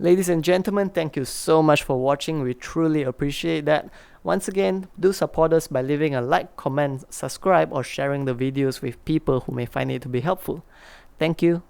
Ladies and gentlemen, thank you so much for watching. We truly appreciate that. Once again, do support us by leaving a like, comment, subscribe, or sharing the videos with people who may find it to be helpful. Thank you.